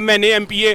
MNA MPA,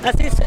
ਅਸੀਂ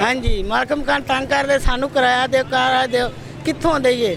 ਹਾਂਜੀ ਮਾਲਕ ਮਕਾਨ ਤੰਗ ਕਰਦੇ ਸਾਨੂੰ ਕਿਰਾਇਆ ਦਿਓ ਕਿੱਥੋਂ ਦਈਏ।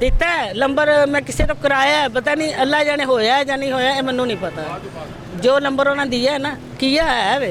ਦਿੱਤਾ ਨੰਬਰ ਮੈਂ ਕਿਸੇ ਤੋਂ ਕਰਾਇਆ, ਪਤਾ ਨਹੀਂ ਅੱਲਾ ਜਾਣੇ ਹੋਇਆ ਜਾਂ ਨਹੀਂ ਹੋਇਆ, ਇਹ ਮੈਨੂੰ ਨਹੀਂ ਪਤਾ। ਜੋ ਨੰਬਰ ਉਹਨਾਂ ਦਿਆ ਨਾ ਕੀਆ ਹੈ ਵੇ,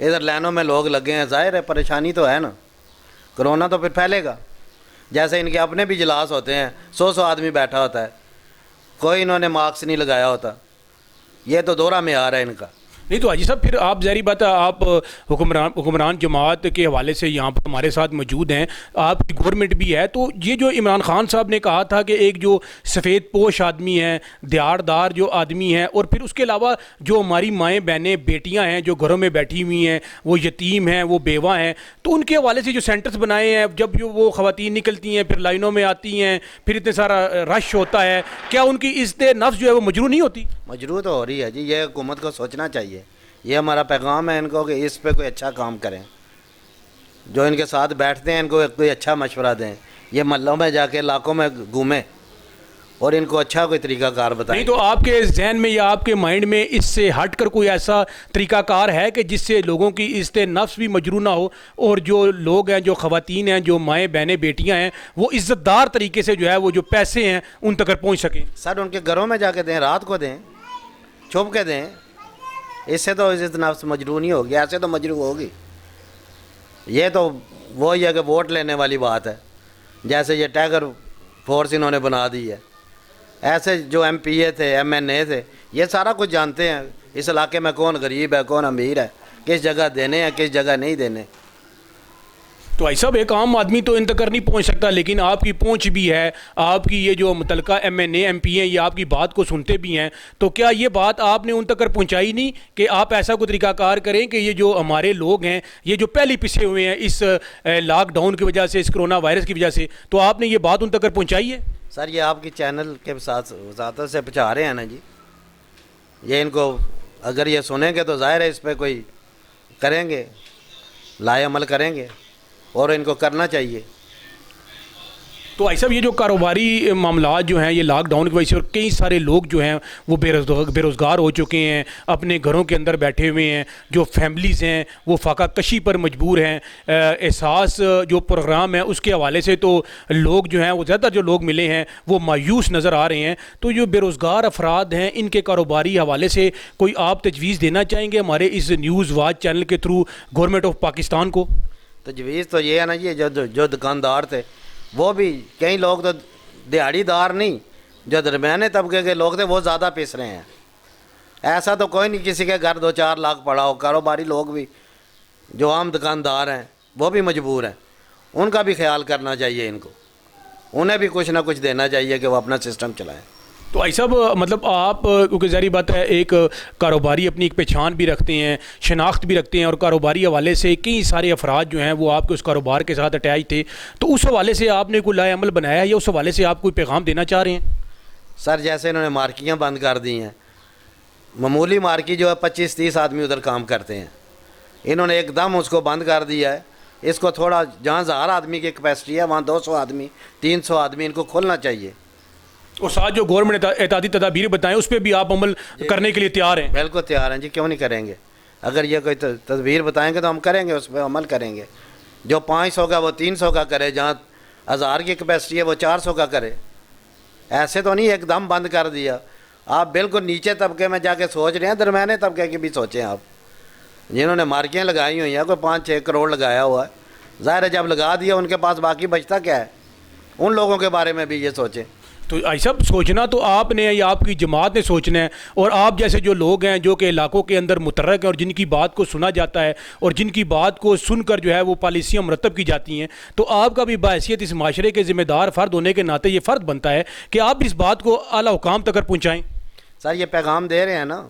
ادھر لائنوں میں لوگ لگے ہیں. ظاہر ہے پریشانی تو ہے نا, کرونا تو پھر پھیلے گا. جیسے ان کے اپنے بھی اجلاس ہوتے ہیں, 100 آدمی بیٹھا ہوتا ہے, کوئی انہوں نے ماسک نہیں لگایا ہوتا. یہ تو دورہ میں آ رہا ہے ان کا. نہیں تو حاجی صاحب پھر آپ ظاہری بات ہے آپ حکمران جماعت کے حوالے سے یہاں پر ہمارے ساتھ موجود ہیں, آپ کی گورنمنٹ بھی ہے, تو یہ جو عمران خان صاحب نے کہا تھا کہ ایک جو سفید پوش آدمی ہیں, دیاردار جو آدمی ہیں, اور پھر اس کے علاوہ جو ہماری مائیں بہنیں بیٹیاں ہیں جو گھروں میں بیٹھی ہوئی ہیں, وہ یتیم ہیں, وہ بیوہ ہیں, تو ان کے حوالے سے جو سینٹرز بنائے ہیں, جب جو وہ خواتین نکلتی ہیں پھر لائنوں میں آتی ہیں, پھر اتنے سارا رش ہوتا ہے, کیا ان کی عزت نفس جو ہے وہ مجروح نہیں ہوتی؟ مجروح تو ہو رہی ہے جی. یہ حکومت کو سوچنا چاہیے. یہ ہمارا پیغام ہے ان کو کہ اس پہ کوئی اچھا کام کریں. جو ان کے ساتھ بیٹھتے ہیں ان کو کوئی اچھا مشورہ دیں. یہ محلوں میں جا کے علاقوں میں گھومیں اور ان کو اچھا کوئی طریقہ کار بتائیں. نہیں تو آپ کے ذہن میں یا آپ کے مائنڈ میں اس سے ہٹ کر کوئی ایسا طریقہ کار ہے کہ جس سے لوگوں کی عزت نفس بھی مجروح نہ ہو, اور جو لوگ ہیں, جو خواتین ہیں, جو مائیں بہنیں بیٹیاں ہیں, وہ عزت دار طریقے سے جو ہے وہ جو پیسے ہیں ان تک پہنچ سکیں؟ سر ان کے گھروں میں جا کے دیں, رات کو دیں, چھپ کے دیں. اس سے تو عزت نفس مجروح نہیں ہوگی, ایسے تو مجروح ہوگی. یہ تو وہی ہے کہ ووٹ لینے والی بات ہے. جیسے یہ ٹائیگر فورس انہوں نے بنا دی ہے, ایسے جو ایم پی اے تھے, ایم این اے تھے, یہ سارا کچھ جانتے ہیں اس علاقے میں کون غریب ہے, کون امیر ہے, کس جگہ دینے ہیں, کس جگہ نہیں دینے. تو ایسا ایک عام آدمی تو ان تک نہیں پہنچ سکتا, لیکن آپ کی پہنچ بھی ہے, آپ کی یہ جو متعلقہ M N A M P ہیں یہ آپ کی بات کو سنتے بھی ہیں, تو کیا یہ بات آپ نے ان تک پہنچائی نہیں کہ آپ ایسا کوئی طریقہ کار کریں کہ یہ جو ہمارے لوگ ہیں یہ جو پہلے پسے ہوئے ہیں اس لاک ڈاؤن کی وجہ سے, اس کرونا وائرس کی وجہ سے, تو آپ نے یہ بات ان تک پہنچائی ہے؟ سر یہ آپ کی چینل کے ساتھ وضاحت سے پہنچا رہے ہیں نا جی. یہ ان کو اگر یہ سنیں گے تو ظاہر ہے اس پہ کوئی کریں گے, لائے عمل کریں گے, اور ان کو کرنا چاہیے. تو ایسا یہ جو کاروباری معاملات جو ہیں یہ لاک ڈاؤن کی وجہ سے, اور کئی سارے لوگ جو ہیں وہ بے روزگار ہو چکے ہیں, اپنے گھروں کے اندر بیٹھے ہوئے ہیں, جو فیملیز ہیں وہ فاقہ کشی پر مجبور ہیں. احساس جو پروگرام ہے اس کے حوالے سے تو لوگ جو ہیں وہ زیادہ جو لوگ ملے ہیں وہ مایوس نظر آ رہے ہیں. تو جو بے روزگار افراد ہیں ان کے کاروباری حوالے سے کوئی آپ تجویز دینا چاہیں گے ہمارے اس نیوز واچ چینل کے تھرو گورنمنٹ آف پاکستان کو؟ تجویز تو یہ ہے نا جی, جو دکاندار تھے وہ بھی, کئی لوگ تو دیہڑی دار نہیں, جو درمیانے طبقے کے لوگ تھے وہ زیادہ پس رہے ہیں. ایسا تو کوئی نہیں کسی کے گھر 2-4 لاکھ پڑا ہو. کاروباری لوگ بھی جو عام دکاندار ہیں وہ بھی مجبور ہیں. ان کا بھی خیال کرنا چاہیے ان کو, انہیں بھی کچھ نہ کچھ دینا چاہیے کہ وہ اپنا سسٹم چلائیں. تو ایسا مطلب آپ, کیونکہ ظاہری بات ہے ایک کاروباری اپنی ایک پہچان بھی رکھتے ہیں, شناخت بھی رکھتے ہیں, اور کاروباری حوالے سے کئی سارے افراد جو ہیں وہ آپ کے اس کاروبار کے ساتھ اٹیچ تھے, تو اس حوالے سے آپ نے کوئی لائے عمل بنایا ہے یا اس حوالے سے آپ کوئی پیغام دینا چاہ رہے ہیں؟ سر جیسے انہوں نے مارکیاں بند کر دی ہیں, معمولی مارکی جو ہے 25-30 آدمی ادھر کام کرتے ہیں, انہوں نے ایک دم اس کو بند کر دیا ہے. اس کو تھوڑا, جہاں 1000 آدمی کی کیپیسٹی ہے وہاں 200 آدمی 300 آدمی ان کو کھولنا چاہیے. اور ساتھ جو گورنمنٹ احتیاطی تدابیر بتائیں اس پہ بھی آپ عمل کرنے کے لیے تیار ہیں؟ بالکل تیار ہیں جی, کیوں نہیں کریں گے. اگر یہ کوئی تدبیر بتائیں گے تو ہم کریں گے, اس پہ عمل کریں گے. جو 500 کا وہ 300 کا کرے, جہاں 1000 کی کیپیسٹی ہے وہ 400 کا کرے. ایسے تو نہیں ایک دم بند کر دیا. آپ بالکل نیچے طبقے میں جا کے سوچ رہے ہیں, درمیانے طبقے کی بھی سوچیں آپ, جنہوں نے مارکیاں لگائی ہوئی ہیں, کوئی 5-6 کروڑ لگایا ہوا ہے. ظاہر ہے جب لگا دیا ان کے پاس باقی بچتا کیا ہے, ان لوگوں کے بارے میں بھی یہ سوچیں. تو ایسا سوچنا تو آپ نے یا آپ کی جماعت نے سوچنا ہے, اور آپ جیسے جو لوگ ہیں جو کہ علاقوں کے اندر متحرک ہیں اور جن کی بات کو سنا جاتا ہے اور جن کی بات کو سن کر جو ہے وہ پالیسیاں مرتب کی جاتی ہیں, تو آپ کا بھی بحیثیت اس معاشرے کے ذمہ دار فرد ہونے کے ناطے یہ فرض بنتا ہے کہ آپ اس بات کو اعلیٰ حکام تک پہنچائیں. سر یہ پیغام دے رہے ہیں نا,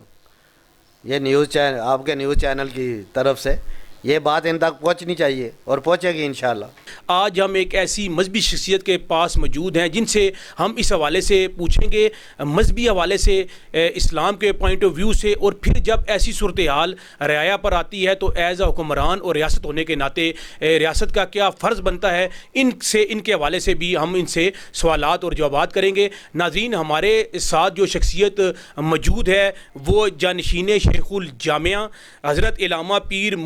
یہ نیوز چینل, آپ کے نیوز چینل کی طرف سے یہ بات ان تک پہنچنی چاہیے اور پہنچے گی انشاءاللہ. آج ہم ایک ایسی مذہبی شخصیت کے پاس موجود ہیں جن سے ہم اس حوالے سے پوچھیں گے, مذہبی حوالے سے, اسلام کے پوائنٹ آف ویو سے, اور پھر جب ایسی صورتحال رعایا پر آتی ہے تو ایز اے حکمران اور ریاست ہونے کے ناطے ریاست کا کیا فرض بنتا ہے, ان کے حوالے سے بھی ہم ان سے سوالات اور جوابات کریں گے. ناظرین, ہمارے ساتھ جو شخصیت موجود ہے وہ جانشین شیخ الجامعہ حضرت علامہ پیر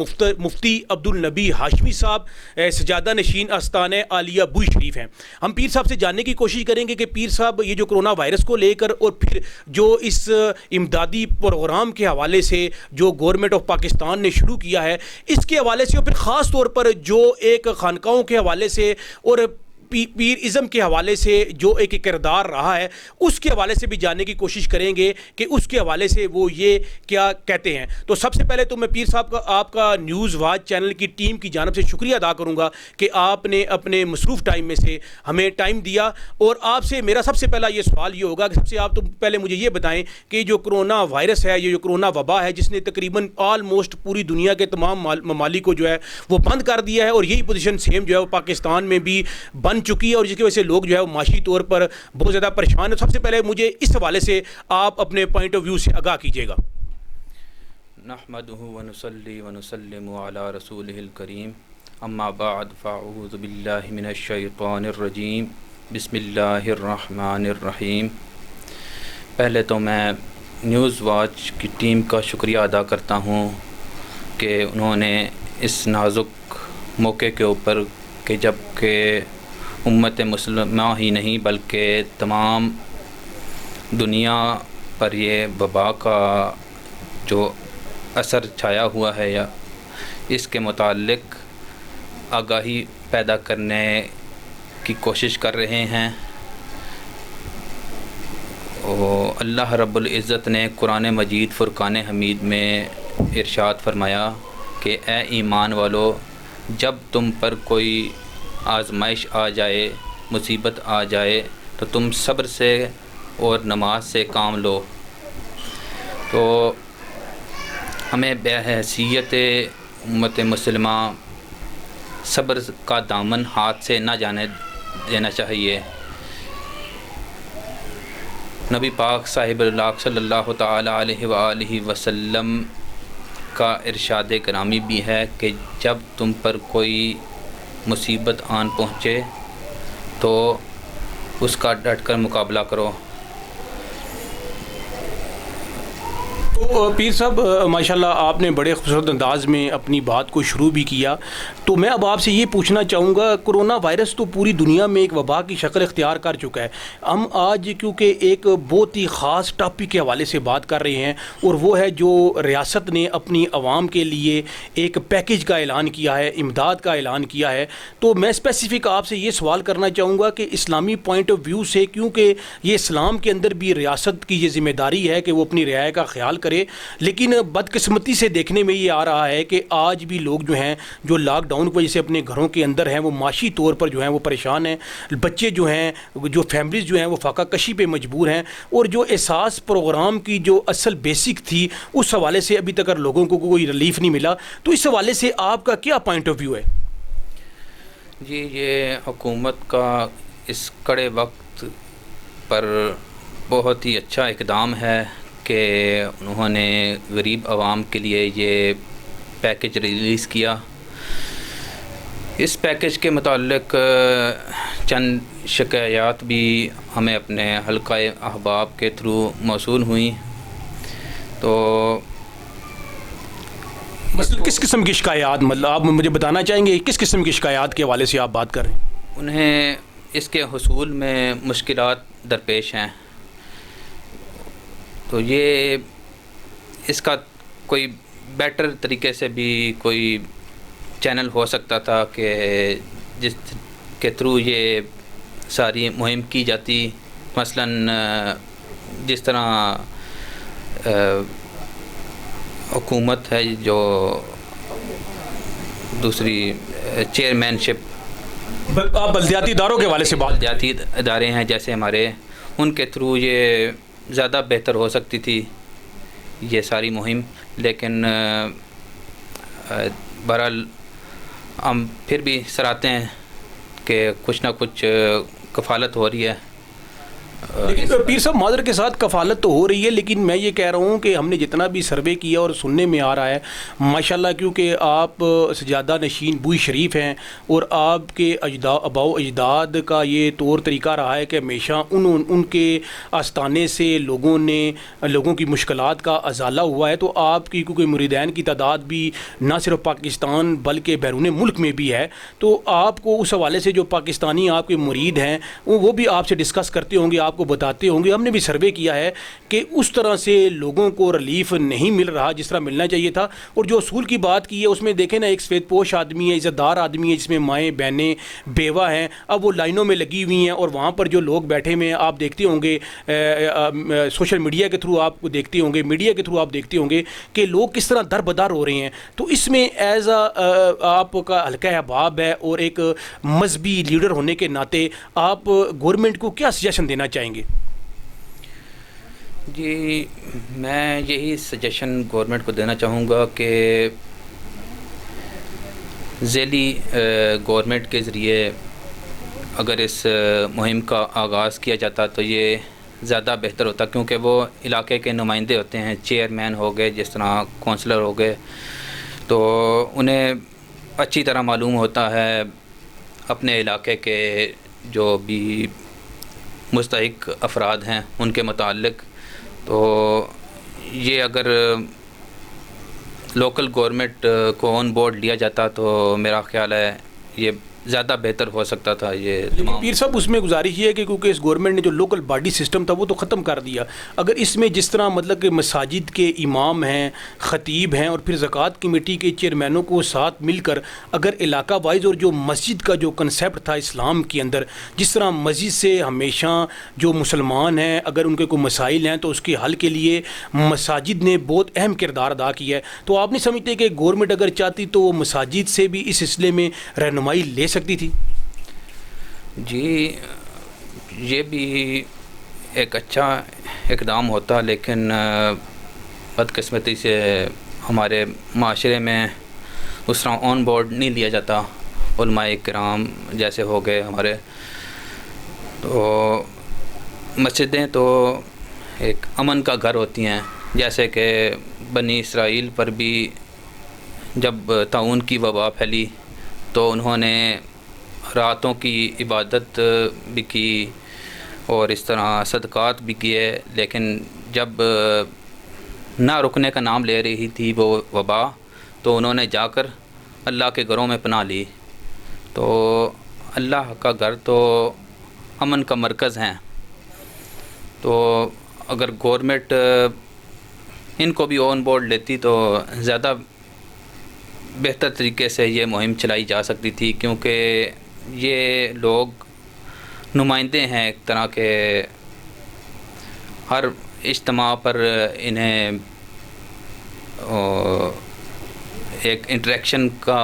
مفتی عبدالنبی ہاشمی صاحب سجادہ نشین آستانہ عالیہ بوئی شریف ہیں. ہم پیر صاحب سے جاننے کی کوشش کریں گے کہ پیر صاحب یہ جو کرونا وائرس کو لے کر اور پھر جو اس امدادی پروگرام کے حوالے سے جو گورنمنٹ آف پاکستان نے شروع کیا ہے اس کے حوالے سے، اور پھر خاص طور پر جو ایک خانقاہوں کے حوالے سے اور پیر ازم کے حوالے سے جو ایک کردار رہا ہے اس کے حوالے سے بھی جاننے کی کوشش کریں گے کہ اس کے حوالے سے وہ یہ کیا کہتے ہیں. تو سب سے پہلے تو میں پیر صاحب کا آپ کا نیوز واچ چینل کی ٹیم کی جانب سے شکریہ ادا کروں گا کہ آپ نے اپنے مصروف ٹائم میں سے ہمیں ٹائم دیا. اور آپ سے میرا سب سے پہلا یہ سوال یہ ہوگا کہ سب سے آپ تو پہلے مجھے یہ بتائیں کہ جو کرونا وائرس ہے، یہ جو کرونا وبا ہے جس نے تقریباً آلموسٹ پوری دنیا کے تمام ممالک کو جو ہے وہ بند کر دیا ہے، اور یہی پوزیشن سیم جو ہے وہ پاکستان میں بھی بن چکی ہے، اور جس کی وجہ سے لوگ جو ہے وہ معاشی طور پر بہت زیادہ پریشان ہیں. سب سے پہلے مجھے اس حوالے سے آپ اپنے پوائنٹ آف ویو سے آگاہ کیجیے گا. نحمده ونصلي ونسلم على رسوله الكريم اما بعد فاعوذ بالله من الشیطان الرجیم بسم اللہ الرحمن الرحیم. پہلے تو میں نیوز واچ کی ٹیم کا شکریہ ادا کرتا ہوں کہ انہوں نے اس نازک موقع کے اوپر کہ جب کہ امت مسلمہ ہی نہیں بلکہ تمام دنیا پر یہ وبا کا جو اثر چھایا ہوا ہے یا اس کے متعلق آگاہی پیدا کرنے کی کوشش کر رہے ہیں. اللہ رب العزت نے قرآن مجید فرقان حمید میں ارشاد فرمایا کہ اے ایمان والو، جب تم پر کوئی آزمائش آ جائے، مصیبت آ جائے تو تم صبر سے اور نماز سے کام لو. تو ہمیں بے حیثیت امت مسلمہ صبر کا دامن ہاتھ سے نہ جانے دینا چاہیے. نبی پاک صاحب اللہ صلی اللہ تعالی علیہ وآلہ وسلم کا ارشاد گرامی بھی ہے کہ جب تم پر کوئی مصیبت آن پہنچے تو اس کا ڈٹ کر مقابلہ کرو. تو پیر صاحب ماشاءاللہ آپ نے بڑے خوبصورت انداز میں اپنی بات کو شروع بھی کیا. تو میں اب آپ سے یہ پوچھنا چاہوں گا، کرونا وائرس تو پوری دنیا میں ایک وبا کی شکل اختیار کر چکا ہے. ہم آج کیونکہ ایک بہت ہی خاص ٹاپک کے حوالے سے بات کر رہے ہیں، اور وہ ہے جو ریاست نے اپنی عوام کے لیے ایک پیکیج کا اعلان کیا ہے، امداد کا اعلان کیا ہے. تو میں اسپیسیفک آپ سے یہ سوال کرنا چاہوں گا کہ اسلامی پوائنٹ آف ویو سے، کیونکہ یہ اسلام کے اندر بھی ریاست کی یہ ذمہ داری ہے کہ وہ اپنی رعایا کا خیال کرے، لیکن بدقسمتی سے دیکھنے میں یہ آ رہا ہے کہ آج بھی لوگ جو ہیں جو لاک ڈاؤن کی وجہ سے اپنے گھروں کے اندر ہیں وہ معاشی طور پر جو ہیں وہ پریشان ہیں. بچے جو ہیں، جو فیملیز جو ہیں وہ فاقہ کشی پہ مجبور ہیں، اور جو احساس پروگرام کی جو اصل بیسک تھی اس حوالے سے ابھی تک لوگوں کو کوئی ریلیف نہیں ملا. تو اس حوالے سے آپ کا کیا پوائنٹ آف ویو ہے؟ جی، یہ حکومت کا اس کڑے وقت پر بہت ہی اچھا اقدام ہے کہ انہوں نے غریب عوام کے لیے یہ پیکیج ریلیز کیا. اس پیکیج کے متعلق چند شکایات بھی ہمیں اپنے حلقہ احباب کے تھرو موصول ہوئیں. تو مثلا کس قسم کی شکایات، مطلب آپ مجھے بتانا چاہیں گے کس قسم کی شکایات کے حوالے سے آپ بات کر رہے ہیں؟ انہیں اس کے حصول میں مشکلات درپیش ہیں. تو یہ اس کا کوئی بیٹر طریقے سے بھی کوئی چینل ہو سکتا تھا کہ جس کے تھرو یہ ساری مہم کی جاتی. مثلا جس طرح حکومت ہے، جو دوسری چیئرمین شپ، آپ بلدیاتی اداروں کے حوالے سے بات، بلدیاتی ادارے ہیں جیسے ہمارے، ان کے تھرو یہ زیادہ بہتر ہو سکتی تھی یہ ساری مہم. لیکن بہرحال ہم پھر بھی سراہتے ہیں کہ کچھ نہ کچھ کفالت ہو رہی ہے. لیکن پیر صاحب معذر کے ساتھ کفالت تو ہو رہی ہے، لیکن میں یہ کہہ رہا ہوں کہ ہم نے جتنا بھی سروے کیا اور سننے میں آ رہا ہے ماشاءاللہ، کیونکہ آپ سجادہ نشین بوئی شریف ہیں اور آپ کے آباء و اجداد کا یہ طور طریقہ رہا ہے کہ ہمیشہ ان کے آستانے سے لوگوں کی مشکلات کا ازالہ ہوا ہے، تو آپ کی کیونکہ مریدین کی تعداد بھی نہ صرف پاکستان بلکہ بیرون ملک میں بھی ہے، تو آپ کو اس حوالے سے جو پاکستانی آپ کے مرید ہیں وہ بھی آپ سے ڈسکس کرتے ہوں گے، آپ کو بتاتے ہوں گے. ہم نے بھی سروے کیا ہے کہ اس طرح سے لوگوں کو ریلیف نہیں مل رہا جس طرح ملنا چاہیے تھا. اور جو اصول کی بات کی ہے اس میں دیکھیں نا، ایک سفید پوش آدمی ہے، عزت دار آدمی ہے، جس میں مائیں بہنیں بیوہ ہیں، اب وہ لائنوں میں لگی ہوئی ہیں اور وہاں پر جو لوگ بیٹھے ہوئے ہیں آپ دیکھتے ہوں گے، سوشل میڈیا کے تھرو آپ دیکھتے ہوں گے، میڈیا کے تھرو آپ دیکھتے ہوں گے کہ لوگ کس طرح دربدر ہو رہے ہیں. تو اس میں ایز آپ کا حلقہ احباب ہے اور ایک مذہبی لیڈر ہونے کے ناطے آپ گورنمنٹ کو کیا سجیشن دینا چاہیں گے؟ جی میں یہی سجیشن گورنمنٹ کو دینا چاہوں گا کہ ذیلی گورنمنٹ کے ذریعے اگر اس مہم کا آغاز کیا جاتا تو یہ زیادہ بہتر ہوتا، کیونکہ وہ علاقے کے نمائندے ہوتے ہیں، چیئرمین ہو گئے، جس طرح کونسلر ہو گئے، تو انہیں اچھی طرح معلوم ہوتا ہے اپنے علاقے کے جو بھی مستحق افراد ہیں ان کے متعلق. تو یہ اگر لوکل گورنمنٹ کو آن بورڈ لیا جاتا تو میرا خیال ہے یہ زیادہ بہتر ہو سکتا تھا. یہ پیر صاحب اس میں گزارش یہ ہے کہ کیونکہ اس گورنمنٹ نے جو لوکل باڈی سسٹم تھا وہ تو ختم کر دیا، اگر اس میں جس طرح مطلب کہ مساجد کے امام ہیں، خطیب ہیں اور پھر زکوٰۃ کمیٹی کے چیئرمینوں کو ساتھ مل کر اگر علاقہ وائز اور جو مسجد کا جو کنسیپٹ تھا اسلام کے اندر، جس طرح مسجد سے ہمیشہ جو مسلمان ہیں اگر ان کے کوئی مسائل ہیں تو اس کے حل کے لیے مساجد نے بہت اہم کردار ادا کیا ہے، تو آپ نہیں سمجھتے کہ گورنمنٹ اگر چاہتی تو وہ مساجد سے بھی اس سلسلے میں رہنمائی لے سکتی تھی؟ جی یہ بھی ایک اچھا اقدام ہوتا، لیکن بدقسمتی سے ہمارے معاشرے میں اس طرح آن بورڈ نہیں لیا جاتا. علماء کرام جیسے ہو گئے ہمارے، تو مسجدیں تو ایک امن کا گھر ہوتی ہیں، جیسے کہ بنی اسرائیل پر بھی جب طاعون کی وبا پھیلی تو انہوں نے راتوں کی عبادت بھی کی اور اس طرح صدقات بھی کیے، لیکن جب نہ رکنے کا نام لے رہی تھی وہ وبا تو انہوں نے جا کر اللہ کے گھروں میں پناہ لی. تو اللہ کا گھر تو امن کا مرکز ہیں، تو اگر گورنمنٹ ان کو بھی آن بورڈ لیتی تو زیادہ بہتر طریقے سے یہ مہم چلائی جا سکتی تھی، کیونکہ یہ لوگ نمائندے ہیں ایک طرح کے، ہر اجتماع پر انہیں ایک انٹریکشن کا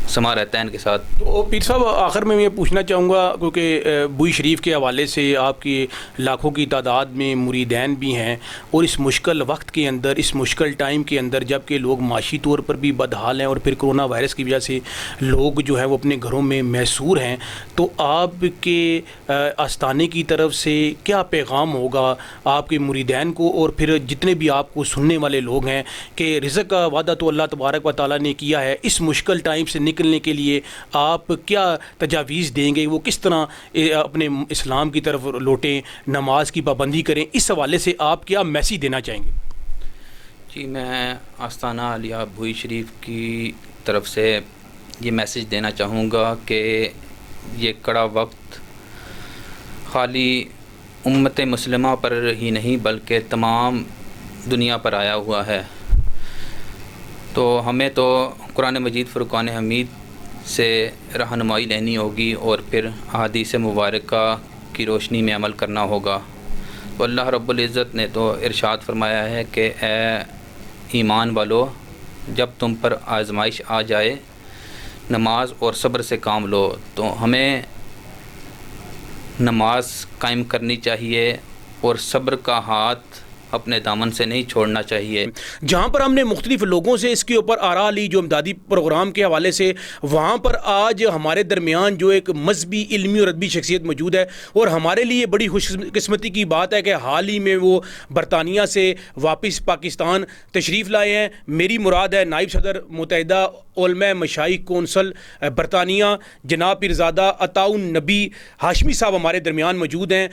سما رہتا ہے ان کے ساتھ. تو پیر صاحب آخر میں یہ پوچھنا چاہوں گا، کیونکہ بوئی شریف کے حوالے سے آپ کی لاکھوں کی تعداد میں مریدین بھی ہیں اور اس مشکل وقت کے اندر، اس مشکل ٹائم کے اندر جب کہ لوگ معاشی طور پر بھی بدحال ہیں اور پھر کرونا وائرس کی وجہ سے لوگ جو ہے وہ اپنے گھروں میں محصور ہیں، تو آپ کے آستانے کی طرف سے کیا پیغام ہوگا آپ کے مریدین کو اور پھر جتنے بھی آپ کو سننے والے لوگ ہیں کہ رزق کا وعدہ تو اللہ تبارک و تعالیٰ نے کیا ہے، اس مشکل ٹائم سے نکلنے کے لیے آپ کیا تجاویز دیں گے؟ وہ کس طرح اپنے اسلام کی طرف لوٹیں، نماز کی پابندی کریں، اس حوالے سے آپ کیا میسیج دینا چاہیں گے؟ جی میں آستانہ عالیہ بوئی شریف کی طرف سے یہ میسیج دینا چاہوں گا کہ یہ کڑا وقت خالی امت مسلمہ پر ہی نہیں بلکہ تمام دنیا پر آیا ہوا ہے. تو ہمیں تو قرآن مجید فرقان حمید سے رہنمائی لینی ہوگی اور پھر احادیث مبارکہ کی روشنی میں عمل کرنا ہوگا. تو اللہ رب العزت نے تو ارشاد فرمایا ہے کہ اے ایمان والو، جب تم پر آزمائش آ جائے نماز اور صبر سے کام لو. تو ہمیں نماز قائم کرنی چاہیے اور صبر کا ہاتھ اپنے دامن سے نہیں چھوڑنا چاہیے. جہاں پر ہم نے مختلف لوگوں سے اس کے اوپر آراء لی جو امدادی پروگرام کے حوالے سے, وہاں پر آج ہمارے درمیان جو ایک مذہبی, علمی اور ادبی شخصیت موجود ہے, اور ہمارے لیے بڑی خوش قسمتی کی بات ہے کہ حال ہی میں وہ برطانیہ سے واپس پاکستان تشریف لائے ہیں. میری مراد ہے نائب صدر متحدہ علماء مشائخ کونسل برطانیہ جناب پیرزادہ عطاء النبی ہاشمی صاحب ہمارے درمیان موجود ہیں.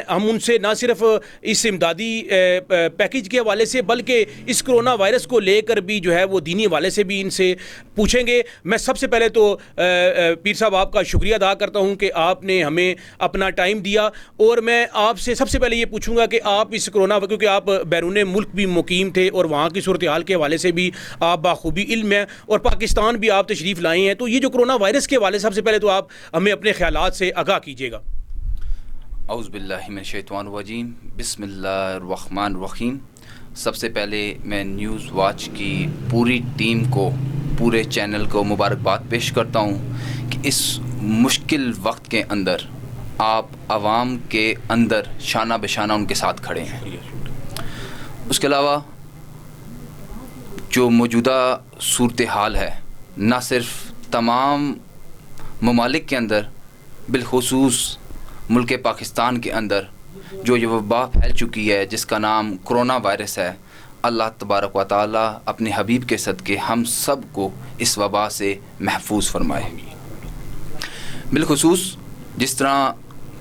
ہم ان سے نہ صرف اس امدادی پیکیج کے حوالے سے بلکہ اس کرونا وائرس کو لے کر بھی جو ہے وہ دینی حوالے سے بھی ان سے پوچھیں گے. میں سب سے پہلے تو پیر صاحب آپ کا شکریہ ادا کرتا ہوں کہ آپ نے ہمیں اپنا ٹائم دیا, اور میں آپ سے سب سے پہلے یہ پوچھوں گا کہ آپ اس کرونا, کیونکہ آپ بیرون ملک بھی مقیم تھے اور وہاں کی صورتحال کے حوالے سے بھی آپ بخوبی علم ہیں, اور پاکستان بھی آپ تشریف لائے ہیں, تو یہ جو کرونا وائرس کے حوالے سے سب سے پہلے تو آپ ہمیں اپنے خیالات سے آگاہ کیجیے گا. اعوذ باللہ من الشیطان الرجیم, بسم اللہ الرحمن الرحیم. سب سے پہلے میں نیوز واچ کی پوری ٹیم کو, پورے چینل کو مبارکباد پیش کرتا ہوں کہ اس مشکل وقت کے اندر آپ عوام کے اندر شانہ بشانہ ان کے ساتھ کھڑے ہیں. اس کے علاوہ جو موجودہ صورتحال ہے, نہ صرف تمام ممالک کے اندر بالخصوص ملک پاکستان کے اندر جو یہ وبا پھیل چکی ہے جس کا نام کرونا وائرس ہے, اللہ تبارک و تعالیٰ اپنے حبیب کے صدقے ہم سب کو اس وبا سے محفوظ فرمائے. بالخصوص جس طرح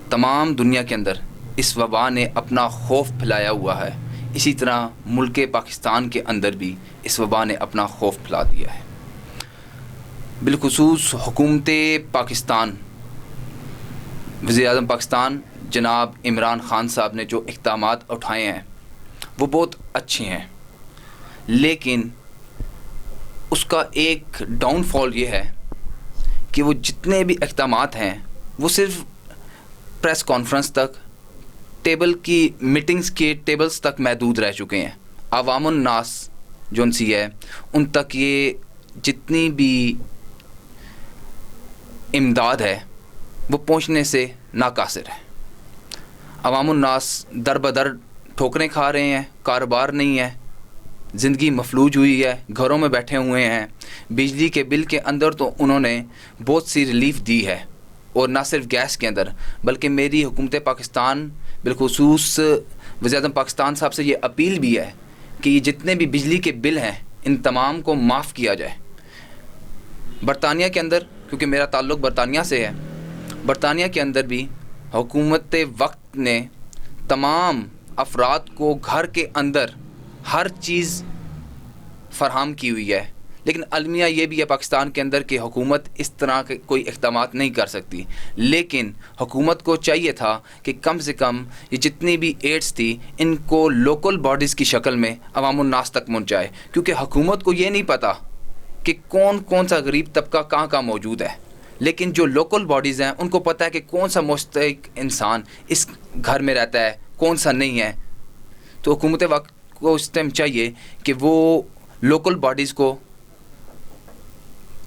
تمام دنیا کے اندر اس وبا نے اپنا خوف پھیلایا ہوا ہے, اسی طرح ملک پاکستان کے اندر بھی اس وبا نے اپنا خوف پھیلا دیا ہے. بالخصوص حکومت پاکستان, وزیر اعظم پاکستان جناب عمران خان صاحب نے جو اقدامات اٹھائے ہیں وہ بہت اچھے ہیں, لیکن اس کا ایک ڈاؤن فال یہ ہے کہ وہ جتنے بھی اقدامات ہیں وہ صرف پریس کانفرنس تک, ٹیبل کی میٹنگز کے ٹیبلز تک محدود رہ چکے ہیں. عوام الناس جو ان سی ہے ان تک یہ جتنی بھی امداد ہے وہ پہنچنے سے ناقاصر ہے. عوام الناس در بدر ٹھوکریں کھا رہے ہیں, کاروبار نہیں ہے, زندگی مفلوج ہوئی ہے, گھروں میں بیٹھے ہوئے ہیں. بجلی کے بل کے اندر تو انہوں نے بہت سی ریلیف دی ہے, اور نہ صرف گیس کے اندر بلکہ میری حکومت پاکستان بالخصوص وزیر اعظم پاکستان صاحب سے یہ اپیل بھی ہے کہ یہ جتنے بھی بجلی کے بل ہیں ان تمام کو معاف کیا جائے. برطانیہ کے اندر, کیونکہ میرا تعلق برطانیہ سے ہے, برطانیہ کے اندر بھی حکومت وقت نے تمام افراد کو گھر کے اندر ہر چیز فراہم کی ہوئی ہے, لیکن المیہ یہ بھی ہے پاکستان کے اندر کہ حکومت اس طرح کے کوئی اقدامات نہیں کر سکتی. لیکن حکومت کو چاہیے تھا کہ کم سے کم یہ جتنی بھی ایڈس تھی ان کو لوکل باڈیز کی شکل میں عوام الناس تک پہنچائے, کیونکہ حکومت کو یہ نہیں پتہ کہ کون کون سا غریب طبقہ کہاں کہاں موجود ہے, لیکن جو لوکل باڈیز ہیں ان کو پتہ ہے کہ کون سا مستحق انسان اس گھر میں رہتا ہے, کون سا نہیں ہے. تو حکومت وقت کو اس ٹائم چاہیے کہ وہ لوکل باڈیز کو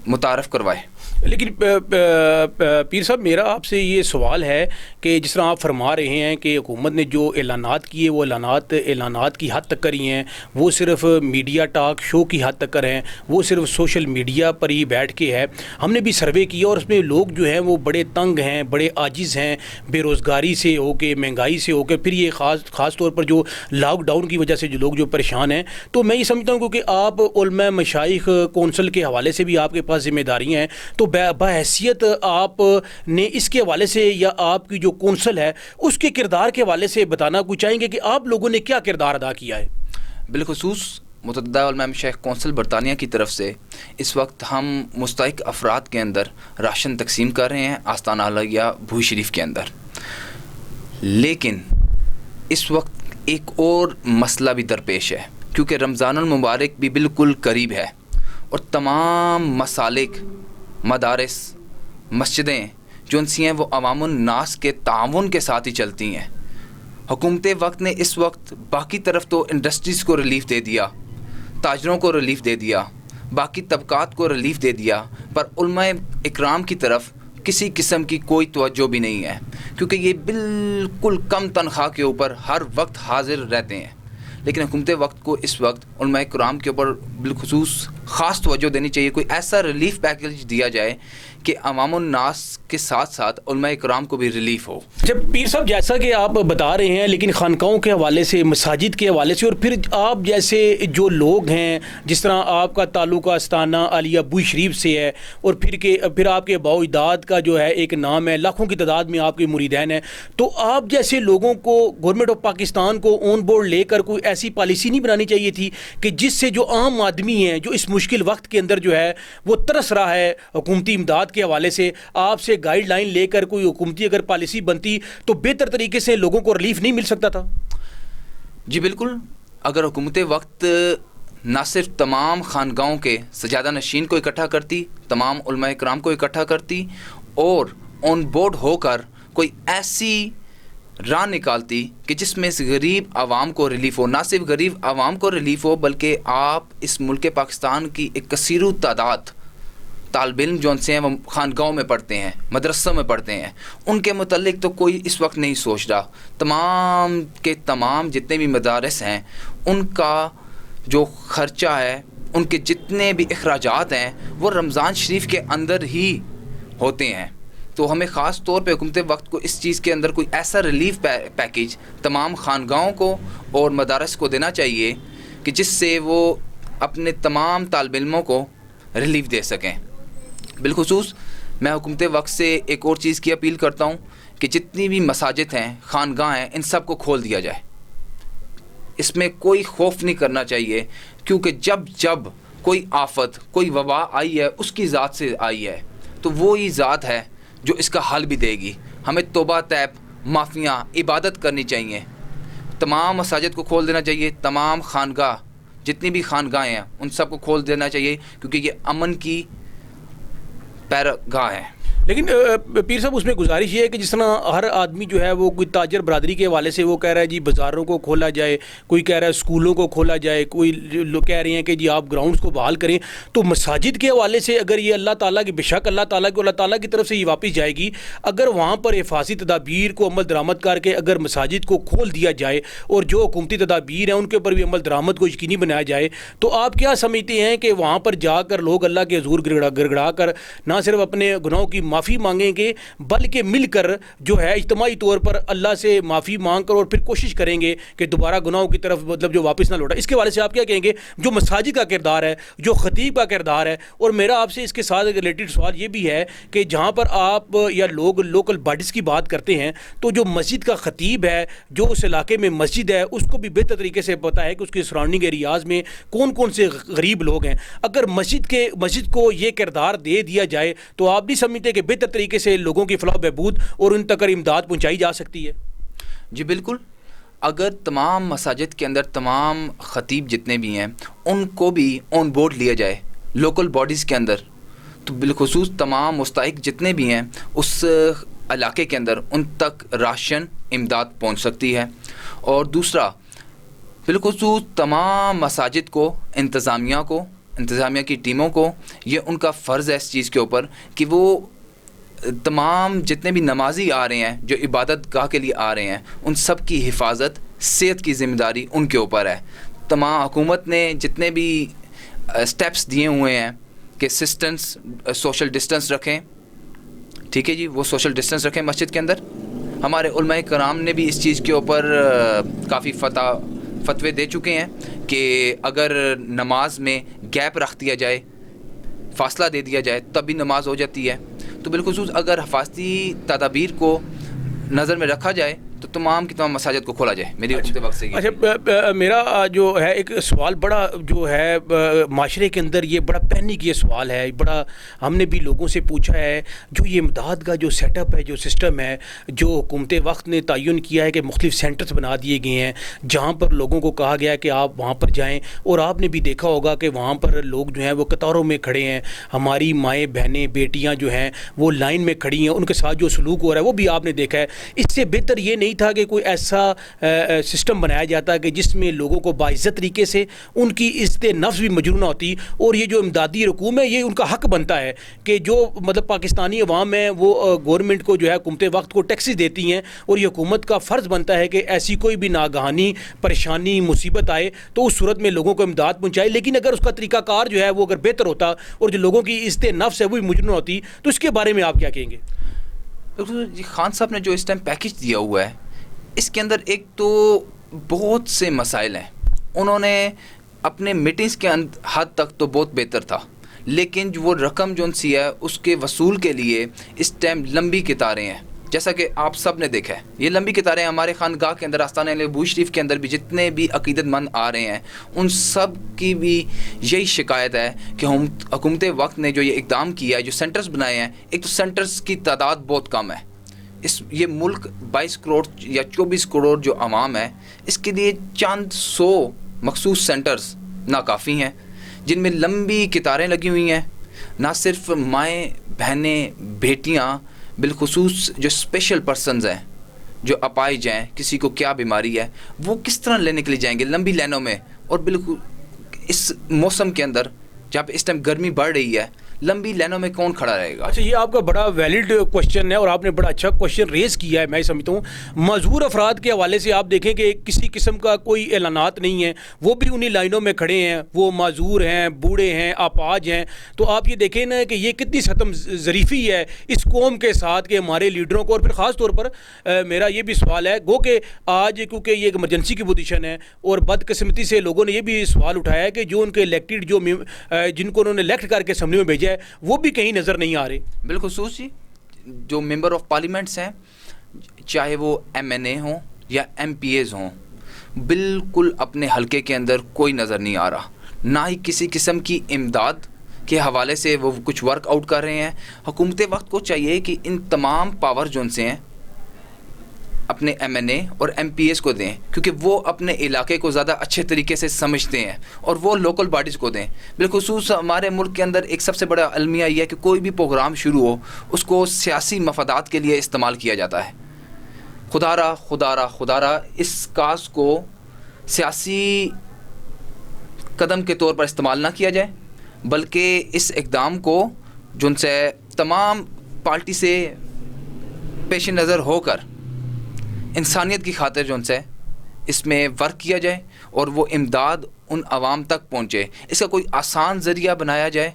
متعارف کروائے. لیکن پیر صاحب میرا آپ سے یہ سوال ہے کہ جس طرح آپ فرما رہے ہیں کہ حکومت نے جو اعلانات کیے وہ اعلانات کی حد تک کری ہیں, وہ صرف میڈیا ٹاک شو کی حد تک کر ہیں, وہ صرف سوشل میڈیا پر ہی بیٹھ کے ہے. ہم نے بھی سروے کیا اور اس میں لوگ جو ہیں وہ بڑے تنگ ہیں, بڑے عاجز ہیں, بے روزگاری سے ہو کے, مہنگائی سے ہو کے, پھر یہ خاص طور پر جو لاک ڈاؤن کی وجہ سے جو لوگ جو پریشان ہیں. تو میں یہ سمجھتا ہوں کیونکہ آپ علماء مشائخ کونسل کے حوالے سے بھی آپ کے پاس ذمہ داریاں ہیں, تو بحیثیت آپ نے اس کے حوالے سے یا آپ کی جو کونسل ہے اس کے کردار کے حوالے سے بتانا کوئی چاہیں گے کہ آپ لوگوں نے کیا کردار ادا کیا ہے؟ بالخصوص متحدہ علماء مشائخ کونسل برطانیہ کی طرف سے اس وقت ہم مستحق افراد کے اندر راشن تقسیم کر رہے ہیں آستانہ علیہ بھوئی شریف کے اندر. لیکن اس وقت ایک اور مسئلہ بھی درپیش ہے, کیونکہ رمضان المبارک بھی بالکل قریب ہے اور تمام مسالک, مدارس, مسجدیں جو انسی ہیں وہ عوام الناس کے تعاون کے ساتھ ہی چلتی ہیں. حکومت وقت نے اس وقت باقی طرف تو انڈسٹریز کو ریلیف دے دیا, تاجروں کو ریلیف دے دیا, باقی طبقات کو ریلیف دے دیا, پر علماء اکرام کی طرف کسی قسم کی کوئی توجہ بھی نہیں ہے, کیونکہ یہ بالکل کم تنخواہ کے اوپر ہر وقت حاضر رہتے ہیں. لیکن حکومت وقت کو اس وقت علماء کرام کے اوپر بالخصوص خاص توجہ دینی چاہیے. کوئی ایسا ریلیف پیکیج دیا جائے کہ عوام الناس کے ساتھ ساتھ علماء کرام کو بھی ریلیف ہو. جب پیر صاحب جیسا کہ آپ بتا رہے ہیں, لیکن خانقاہوں کے حوالے سے, مساجد کے حوالے سے, اور پھر آپ جیسے جو لوگ ہیں, جس طرح آپ کا تعلق استانہ علی ابو شریف سے ہے, اور پھر آپ کے باؤ اجداد کا جو ہے ایک نام ہے, لاکھوں کی تعداد میں آپ کے مریدین ہیں, تو آپ جیسے لوگوں کو گورنمنٹ آف پاکستان کو آن بورڈ لے کر کوئی ایسی پالیسی نہیں بنانی چاہیے تھی کہ جس سے جو عام آدمی ہیں جو اس مشکل وقت کے اندر جو ہے وہ ترس رہا ہے حکومتی امداد کے حوالے سے, آپ سے گائیڈ لائن لے کر کوئی حکومتی اگر پالیسی بنتی تو بہتر طریقے سے لوگوں کو ریلیف نہیں مل سکتا تھا؟ جی بالکل. اگر حکومت وقت نہ صرف تمام خانگاہوں کے سجادہ نشین کو اکٹھا کرتی, تمام علماء کرام کو اکٹھا کرتی, اور آن بورڈ ہو کر کوئی ایسی راہ نکالتی کہ جس میں سے غریب عوام کو ریلیف ہو, نہ صرف غریب عوام کو ریلیف ہو بلکہ آپ اس ملک پاکستان کی ایک کثیر تعداد طالب علم جو ان سے ہیں وہ خانگاہوں میں پڑھتے ہیں, مدرسوں میں پڑھتے ہیں, ان کے متعلق تو کوئی اس وقت نہیں سوچ رہا. تمام کے تمام جتنے بھی مدارس ہیں ان کا جو خرچہ ہے, ان کے جتنے بھی اخراجات ہیں وہ رمضان شریف کے اندر ہی ہوتے ہیں. تو ہمیں خاص طور پہ حکومت وقت کو اس چیز کے اندر کوئی ایسا ریلیف پیکیج تمام خانگاہوں کو اور مدارس کو دینا چاہیے کہ جس سے وہ اپنے تمام طالب علموں کو ریلیف دے سکیں. بالخصوص میں حکومت وقت سے ایک اور چیز کی اپیل کرتا ہوں کہ جتنی بھی مساجد ہیں, خانگاہ ہیں, ان سب کو کھول دیا جائے. اس میں کوئی خوف نہیں کرنا چاہیے, کیونکہ جب کوئی آفت, کوئی وبا آئی ہے اس کی ذات سے آئی ہے, تو وہی ذات ہے جو اس کا حل بھی دے گی. ہمیں توبہ طیب, معافیاں, عبادت کرنی چاہیے. تمام مساجد کو کھول دینا چاہیے, تمام خانگاہ جتنی بھی خانگاہیں ہیں ان سب کو کھول دینا چاہیے, کیونکہ یہ امن کی پیراگاہ ہے. لیکن پیر صاحب اس میں گزارش یہ ہے کہ جس طرح ہر آدمی جو ہے وہ کوئی تاجر برادری کے حوالے سے وہ کہہ رہا ہے جی بازاروں کو کھولا جائے, کوئی کہہ رہا ہے اسکولوں کو کھولا جائے, کوئی لوگ کہہ رہے ہیں کہ جی آپ گراؤنڈز کو بحال کریں, تو مساجد کے حوالے سے اگر یہ اللہ تعالیٰ کی, بے شک اللہ تعالیٰ کی طرف سے یہ واپس جائے گی, اگر وہاں پر حفاظتی تدابیر کو عمل درآمد کر کے اگر مساجد کو کھول دیا جائے اور جو حکومتی تدابیر ہیں ان کے اوپر بھی عمل درآمد کو یقینی بنایا جائے, تو آپ کیا سمجھتے ہیں کہ وہاں پر جا کر لوگ اللہ کے حضور گڑگڑا کر نہ صرف اپنے گناہوں کی معافی مانگیں گے بلکہ مل کر جو ہے اجتماعی طور پر اللہ سے معافی مانگ کر اور پھر کوشش کریں گے کہ دوبارہ گناہوں کی طرف مطلب جو واپس نہ لوٹا؟ اس کے حوالے سے آپ کیا کہیں گے, جو مساجد کا کردار ہے, جو خطیب کا کردار ہے, اور میرا آپ سے اس کے ساتھ ریلیٹڈ سوال یہ بھی ہے کہ جہاں پر آپ یا لوگ لوکل باڈیز کی بات کرتے ہیں تو جو مسجد کا خطیب ہے, جو اس علاقے میں مسجد ہے, اس کو بھی بہتر طریقے سے پتہ ہے کہ اس کے سراؤنڈنگ ایریاز میں کون کون سے غریب لوگ ہیں. اگر مسجد کو یہ کردار دے دیا جائے تو آپ بھی سمجھتے ہیں کہ بہتر طریقے سے لوگوں کی فلاح و بہبود اور ان تک امداد پہنچائی جا سکتی ہے؟ جی بالکل. اگر تمام مساجد کے اندر تمام خطیب جتنے بھی ہیں ان کو بھی آن بورڈ لیا جائے لوکل باڈیز کے اندر, تو بالخصوص تمام مستحق جتنے بھی ہیں اس علاقے کے اندر ان تک راشن امداد پہنچ سکتی ہے. اور دوسرا, بالخصوص تمام مساجد کو, انتظامیہ کی ٹیموں کو یہ ان کا فرض ہے اس چیز کے اوپر کہ وہ تمام جتنے بھی نمازی آ رہے ہیں, جو عبادت گاہ کے لیے آ رہے ہیں, ان سب کی حفاظت, صحت کی ذمہ داری ان کے اوپر ہے. تمام حکومت نے جتنے بھی سٹیپس دیے ہوئے ہیں کہ سوشل ڈسٹنس رکھیں, ٹھیک ہے جی, وہ سوشل ڈسٹنس رکھیں مسجد کے اندر. ہمارے علماء کرام نے بھی اس چیز کے اوپر کافی فتوے دے چکے ہیں کہ اگر نماز میں گیپ رکھ دیا جائے, فاصلہ دے دیا جائے, تب بھی نماز ہو جاتی ہے. تو بالخصوص اگر حفاظتی تدابیر کو نظر میں رکھا جائے تو تمام کی تمام مساجد کو کھولا جائے. میری وقت سے اچھا, میرا جو ہے ایک سوال بڑا جو ہے معاشرے کے اندر یہ بڑا پینک یہ سوال ہے, بڑا ہم نے بھی لوگوں سے پوچھا ہے, جو یہ امداد کا جو سیٹ اپ ہے, جو سسٹم ہے, جو حکومت وقت نے تعین کیا ہے کہ مختلف سینٹرز بنا دیے گئے ہیں جہاں پر لوگوں کو کہا گیا ہے کہ آپ وہاں پر جائیں, اور آپ نے بھی دیکھا ہوگا کہ وہاں پر لوگ جو ہیں وہ قطاروں میں کھڑے ہیں, ہماری مائیں بہنیں بیٹیاں جو ہیں وہ لائن میں کھڑی ہیں, ان کے ساتھ جو سلوک ہو رہا ہے وہ بھی آپ نے دیکھا ہے. اس سے بہتر یہ نہیں نہیں تھا کہ کوئی ایسا سسٹم بنایا جاتا کہ جس میں لوگوں کو باعزت طریقے سے ان کی عزت نفس بھی مجروح نہ ہوتی, اور یہ جو امدادی رقوم ہے یہ ان کا حق بنتا ہے کہ جو مطلب پاکستانی عوام ہے وہ گورنمنٹ کو جو ہے حکومت وقت کو ٹیکسز دیتی ہیں, اور یہ حکومت کا فرض بنتا ہے کہ ایسی کوئی بھی ناگہانی پریشانی مصیبت آئے تو اس صورت میں لوگوں کو امداد پہنچائے. لیکن اگر اس کا طریقہ کار جو ہے وہ اگر بہتر ہوتا اور جو لوگوں کی عزت نفس ہے وہ بھی مجروح ہوتی, تو اس کے بارے میں آپ کیا کہیں گے؟ جی خان صاحب نے جو اس ٹائم پیکج دیا ہوا ہے اس کے اندر ایک تو بہت سے مسائل ہیں. انہوں نے اپنے میٹنگز کے حد تک تو بہت بہتر تھا, لیکن جو وہ رقم جو سی ہے اس کے وصول کے لیے اس ٹائم لمبی قطاریں ہیں. جیسا کہ آپ سب نے دیکھا ہے یہ لمبی قطاریں ہمارے خانقاہ کے اندر, آستانہ نبوی شریف کے اندر بھی جتنے بھی عقیدت مند آ رہے ہیں ان سب کی بھی یہی شکایت ہے کہ حکومت وقت نے جو یہ اقدام کیا ہے, جو سینٹرز بنائے ہیں, ایک تو سینٹرز کی تعداد بہت کم ہے. یہ ملک 22 کروڑ یا 24 کروڑ جو عوام ہے اس کے لیے چند 100 مخصوص سینٹرز ناکافی ہیں جن میں لمبی قطاریں لگی ہوئی ہیں. نہ صرف مائیں بہنیں بیٹیاں, بالخصوص جو اسپیشل پرسنز ہیں جو اپائج ہیں, کسی کو کیا بیماری ہے, وہ کس طرح لینے کے لیے جائیں گے لمبی لائنوں میں, اور بالکل اس موسم کے اندر جہاں پہ اس ٹائم گرمی بڑھ رہی ہے لمبی لائنوں میں کون کھڑا رہے گا؟ اچھا یہ آپ کا بڑا ویلڈ کوشچن ہے اور آپ نے بڑا اچھا کوشچن ریز کیا ہے. میں سمجھتا ہوں معذور افراد کے حوالے سے آپ دیکھیں کہ کسی قسم کا کوئی اعلانات نہیں ہے, وہ بھی انہی لائنوں میں کھڑے ہیں, وہ معذور ہیں, بوڑھے ہیں, اپاہج ہیں. تو آپ یہ دیکھیں نا کہ یہ کتنی ستم ظریفی ہے اس قوم کے ساتھ کہ ہمارے لیڈروں کو. اور پھر خاص طور پر میرا یہ بھی سوال ہے گو کہ آج کیونکہ یہ ایک ایمرجنسی کی پوزیشن ہے اور بدقسمتی سے لوگوں نے یہ بھی سوال اٹھایا ہے کہ جو ان کے الیکٹڈ جو جن کو انہوں نے الیکٹ کر کے اسمبلی میں بھیجا ہے وہ بھی کہیں نظر نہیں آ رہے. بالخصوص جی جو ممبر آف پارلیمنٹس ہیں, چاہے وہ MNA ہوں یا MPAs ہوں, بالکل اپنے حلقے کے اندر کوئی نظر نہیں آ رہا. نہ ہی کسی قسم کی امداد کے حوالے سے وہ کچھ ورک آؤٹ کر رہے ہیں. حکومت وقت کو چاہیے کہ ان تمام پاور جو ان سے ہیں اپنے MNA اور MPAs کو دیں, کیونکہ وہ اپنے علاقے کو زیادہ اچھے طریقے سے سمجھتے ہیں, اور وہ لوکل باڈیز کو دیں. بالخصوص ہمارے ملک کے اندر ایک سب سے بڑا المیہ یہ ہے کہ کوئی بھی پروگرام شروع ہو اس کو سیاسی مفادات کے لیے استعمال کیا جاتا ہے. خدا را اس کاز کو سیاسی قدم کے طور پر استعمال نہ کیا جائے, بلکہ اس اقدام کو جن سے تمام پارٹی سے پیش نظر ہو کر انسانیت کی خاطر جو ان سے اس میں ورک کیا جائے اور وہ امداد ان عوام تک پہنچے. اس کا کوئی آسان ذریعہ بنایا جائے.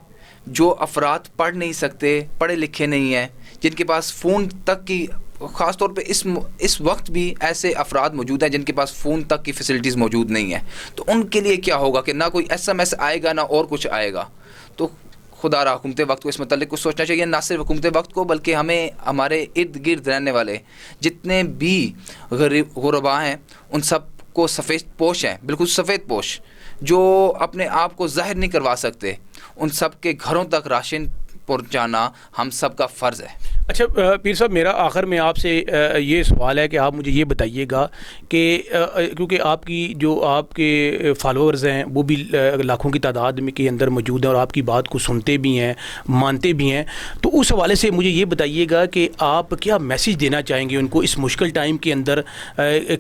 جو افراد پڑھ نہیں سکتے, پڑھے لکھے نہیں ہیں, جن کے پاس فون تک کی, خاص طور پہ اس وقت بھی ایسے افراد موجود ہیں جن کے پاس فون تک کی فیسلٹیز موجود نہیں ہیں, تو ان کے لیے کیا ہوگا کہ نہ کوئی SMS آئے گا نہ اور کچھ آئے گا. تو خدا را حکومت وقت کو اس متعلق کچھ سوچنا چاہیے, نہ صرف حکومت وقت کو بلکہ ہمیں ہمارے ارد گرد رہنے والے جتنے بھی غربا ہیں ان سب کو سفید پوش ہیں, بالکل سفید پوش, جو اپنے آپ کو ظاہر نہیں کروا سکتے, ان سب کے گھروں تک راشن پہنچانا ہم سب کا فرض ہے. اچھا پیر صاحب, میرا آخر میں آپ سے یہ سوال ہے کہ آپ مجھے یہ بتائیے گا کہ کیونکہ آپ کی جو آپ کے فالوورز ہیں وہ بھی لاکھوں کی تعداد میں کے اندر موجود ہیں اور آپ کی بات کو سنتے بھی ہیں, مانتے بھی ہیں, تو اس حوالے سے مجھے یہ بتائیے گا کہ آپ کیا میسیج دینا چاہیں گے ان کو اس مشکل ٹائم کے اندر؟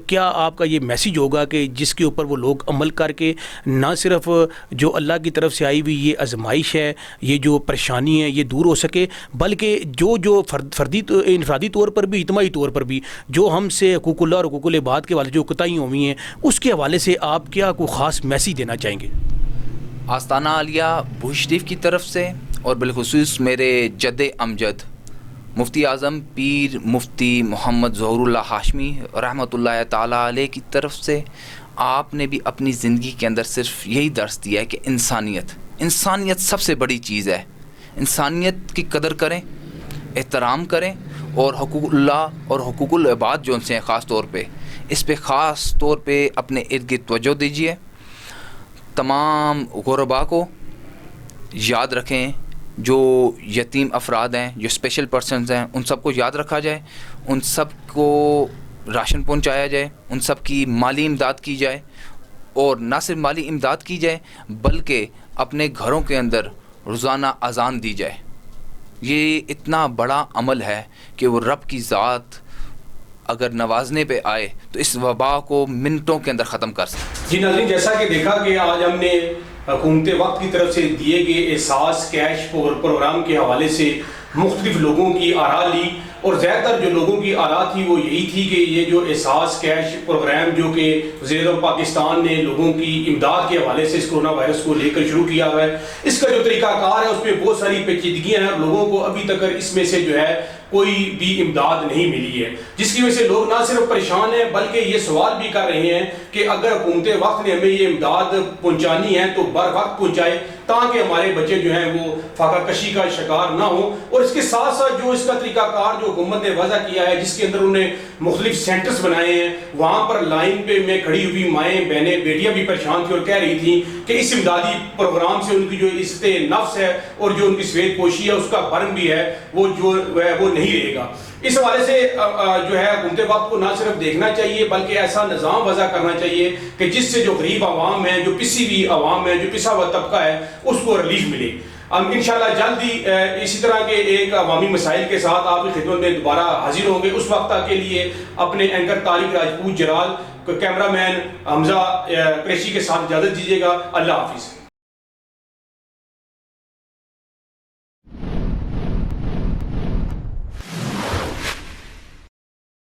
کیا آپ کا یہ میسیج ہوگا کہ جس کے اوپر وہ لوگ عمل کر کے نہ صرف جو اللہ کی طرف سے آئی ہوئی یہ آزمائش ہے, یہ جو پریشانی ہے یہ دور ہو سکے, بلکہ جو فردی انفرادی طور پر بھی اجتماعی طور پر بھی جو ہم سے حقوق اللہ اور حقوق العباد کے والے جو قطعی ہوئی ہیں اس کے حوالے سے آپ کیا کوئی خاص میسیج دینا چاہیں گے؟ آستانہ عالیہ بھوج شریف کی طرف سے اور بالخصوص میرے جد امجد مفتی اعظم پیر مفتی محمد ظہور اللہ ہاشمی رحمۃ اللہ تعالیٰ علیہ کی طرف سے, آپ نے بھی اپنی زندگی کے اندر صرف یہی درس دیا ہے کہ انسانیت سب سے بڑی چیز ہے. انسانیت کی قدر کریں, احترام کریں, اور حقوق اللہ اور حقوق العباد جو ان سے ہیں خاص طور پہ اس پہ خاص طور پہ اپنے ارد گرد توجہ دیجیے. تمام غربا کو یاد رکھیں, جو یتیم افراد ہیں, جو اسپیشل پرسنز ہیں, ان سب کو یاد رکھا جائے, ان سب کو راشن پہنچایا جائے, ان سب کی مالی امداد کی جائے, اور نہ صرف مالی امداد کی جائے بلکہ اپنے گھروں کے اندر روزانہ اذان دی جائے. یہ اتنا بڑا عمل ہے کہ وہ رب کی ذات اگر نوازنے پہ آئے تو اس وبا کو منٹوں کے اندر ختم کر سکتے. جی ناظرین، جیسا کہ دیکھا کہ آج ہم نے حکومت وقت کی طرف سے دیے گئے احساس کیش پروگرام کے حوالے سے مختلف لوگوں کی آراء لی، اور زیادہ تر جو لوگوں کی آراء تھی وہ یہی تھی کہ یہ جو احساس کیش پروگرام جو کہ وزیر اعظم پاکستان نے لوگوں کی امداد کے حوالے سے اس کرونا وائرس کو لے کر شروع کیا ہوا ہے، اس کا جو طریقہ کار ہے اس میں بہت ساری پیچیدگیاں ہیں اور لوگوں کو ابھی تک اس میں سے جو ہے کوئی بھی امداد نہیں ملی ہے، جس کی وجہ سے لوگ نہ صرف پریشان ہیں بلکہ یہ سوال بھی کر رہے ہیں کہ اگر حکومت وقت نے ہمیں یہ امداد پہنچانی ہے تو بر وقت پہنچائے تاکہ ہمارے بچے جو ہیں وہ فاقہ کشی کا شکار نہ ہوں. اور اس کے ساتھ ساتھ جو اس کا طریقہ کار جو حکومت نے وضع کیا ہے جس کے اندر انہوں نے مختلف سینٹرز بنائے ہیں، وہاں پر لائن پہ میں کھڑی ہوئی مائیں بہنیں بیٹیاں بھی پریشان تھیں اور کہہ رہی تھیں کہ اس امدادی پروگرام سے ان کی جو عزت نفس ہے اور جو ان کی سوید پوشی ہے اس کا برم بھی ہے وہ جو ہے وہ نہیں رہے گا. اس حوالے سے جو ہے حکومت وقت کو نہ صرف دیکھنا چاہیے بلکہ ایسا نظام وضع کرنا چاہیے کہ جس سے جو غریب عوام ہیں، جو پسی ہوئی عوام ہے، جو پسا ہوا طبقہ ہے، اس کو ریلیف ملے. ہم انشاءاللہ جلد ہی اسی طرح کے ایک عوامی مسائل کے ساتھ آپ کی خدمت میں دوبارہ حاضر ہوں گے. اس وقت تک کے لیے اپنے اینکر طارق راجپوت جرال، کیمرہ مین حمزہ قریشی کے ساتھ اجازت دیجیے گا. اللہ حافظ.